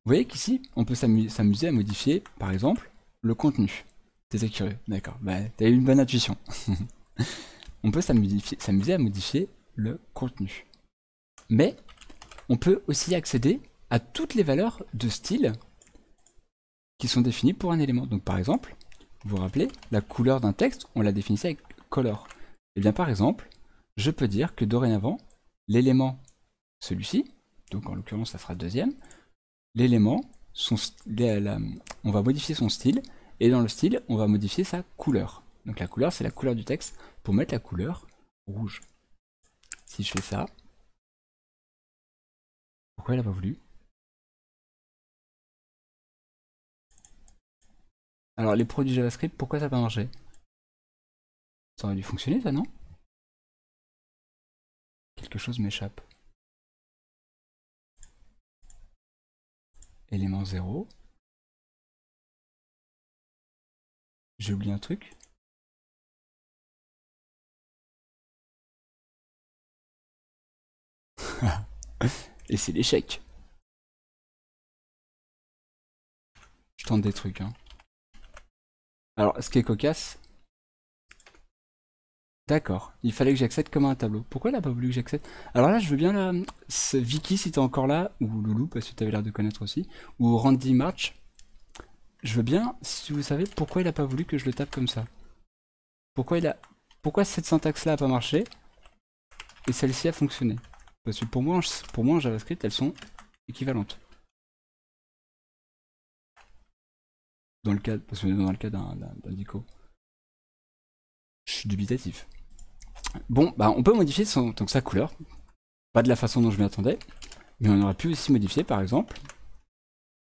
voyez qu'ici, on peut s'amuser à modifier, par exemple, le contenu. T'étais curieux, d'accord. Bah, t'as eu une bonne intuition. On peut s'amuser à modifier le contenu. Mais, on peut aussi accéder à toutes les valeurs de style qui sont définies pour un élément. Donc par exemple, vous vous rappelez, la couleur d'un texte, on l'a définissait avec color. Et bien par exemple, je peux dire que dorénavant, l'élément, celui-ci, donc en l'occurrence ça sera le deuxième, l'élément, on va modifier son style, et dans le style, on va modifier sa couleur. Donc la couleur, c'est la couleur du texte, pour mettre la couleur rouge. Si je fais ça, pourquoi elle n'a pas voulu? Alors les produits JavaScript, pourquoi ça n'a pas marché? Ça aurait dû fonctionner ça, non? Quelque chose m'échappe. Élément 0. J'ai oublié un truc. Et c'est l'échec. Je tente des trucs, hein. Alors, ce qui est cocasse... D'accord, il fallait que j'accède comme un tableau. Pourquoi elle a pas voulu que j'accède? Alors là, je veux bien la... Vicky, si t'es encore là, ou Loulou, parce que t'avais l'air de connaître aussi, ou Randy March. Je veux bien, si vous savez, pourquoi il a pas voulu que je le tape comme ça. Pourquoi cette syntaxe-là a pas marché, et celle-ci a fonctionné. Parce que pour moi, en JavaScript, elles sont équivalentes. Dans le cas, parce que dans le cas d'un dico. Je suis dubitatif. Bon, bah on peut modifier donc sa couleur. Pas de la façon dont je m'y attendais. Mais on aurait pu aussi modifier, par exemple,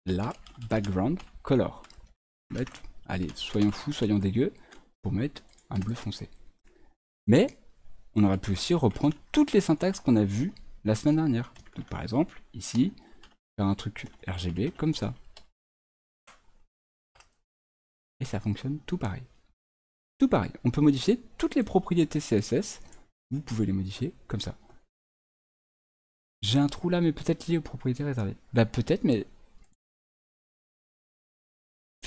la background color. Allez, soyons fous, soyons dégueux, pour mettre un bleu foncé. Mais, on aurait pu aussi reprendre toutes les syntaxes qu'on a vues la semaine dernière. Donc par exemple, ici, faire un truc RGB comme ça. Et ça fonctionne tout pareil. Tout pareil. On peut modifier toutes les propriétés CSS. Vous pouvez les modifier comme ça. J'ai un trou là, mais peut-être lié aux propriétés réservées. Bah peut-être, mais...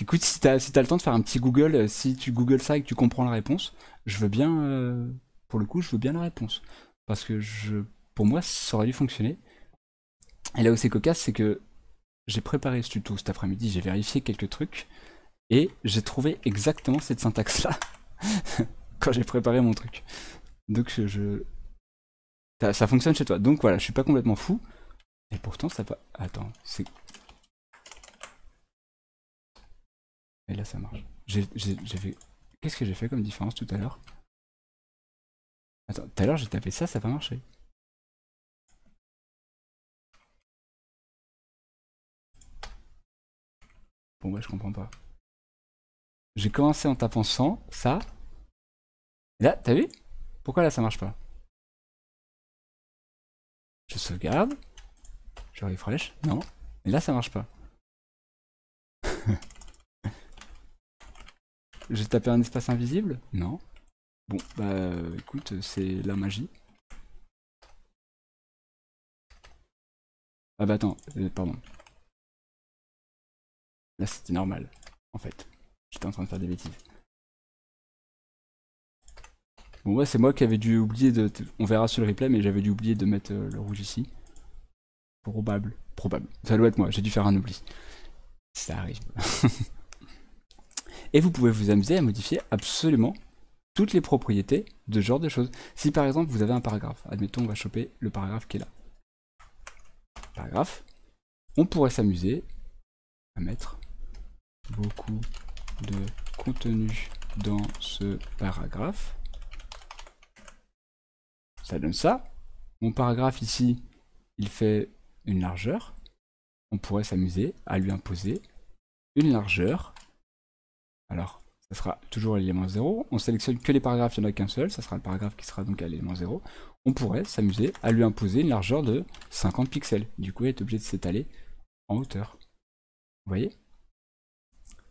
Écoute, si t'as le temps de faire un petit Google, si tu googles ça et que tu comprends la réponse, je veux bien... pour le coup, je veux bien la réponse. Parce que pour moi, ça aurait dû fonctionner. Et là où c'est cocasse, c'est que j'ai préparé ce tuto cet après-midi, j'ai vérifié quelques trucs, et j'ai trouvé exactement cette syntaxe-là quand j'ai préparé mon truc. Donc ça fonctionne chez toi. Donc voilà, je suis pas complètement fou. Et pourtant, ça pas... Attends, c'est... Et là, ça marche. J'ai fait... Qu'est-ce que j'ai fait comme différence tout à l'heure? Attends, tout à l'heure, j'ai tapé ça, ça n'a pas marché. Bon, ouais, je comprends pas. J'ai commencé en tapant 100, ça. Et là, t'as vu? Pourquoi là, ça marche pas? Je sauvegarde. Je refresh. Non. Et là, ça marche pas. J'ai tapé un espace invisible? Non. Bon, bah écoute, c'est la magie. Ah bah attends, pardon. Là c'était normal, en fait. J'étais en train de faire des bêtises. Bon ouais, c'est moi qui avais dû oublier de... On verra sur le replay, mais j'avais dû oublier de mettre le rouge ici. Probable. Probable. Ça doit être moi, j'ai dû faire un oubli. Ça arrive. Et vous pouvez vous amuser à modifier absolument toutes les propriétés de ce genre de choses. Si par exemple vous avez un paragraphe, admettons on va choper le paragraphe qui est là. Paragraphe. On pourrait s'amuser à mettre beaucoup de contenu dans ce paragraphe. Ça donne ça. Mon paragraphe ici, il fait une largeur. On pourrait s'amuser à lui imposer une largeur. Alors, ça sera toujours à l'élément 0. On sélectionne que les paragraphes, il n'y en a qu'un seul. Ça sera le paragraphe qui sera donc à l'élément 0. On pourrait s'amuser à lui imposer une largeur de 50 pixels. Du coup, il est obligé de s'étaler en hauteur. Vous voyez?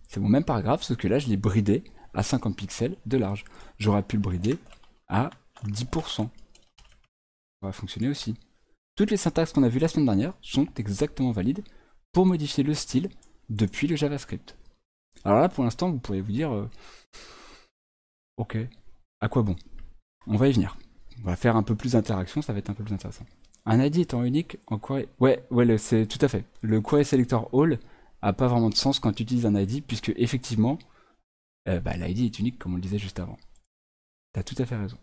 C'est mon même paragraphe, sauf que là, je l'ai bridé à 50 pixels de large. J'aurais pu le brider à 10%. Ça va fonctionner aussi. Toutes les syntaxes qu'on a vues la semaine dernière sont exactement valides pour modifier le style depuis le JavaScript. Alors là, pour l'instant, vous pourriez vous dire, ok, à quoi bon? On va y venir. On va faire un peu plus d'interaction, ça va être un peu plus intéressant. Un ID étant unique en query... Ouais, c'est tout à fait. Le query selector all a pas vraiment de sens quand tu utilises un ID, puisque effectivement, l'ID est unique comme on le disait juste avant. T'as tout à fait raison.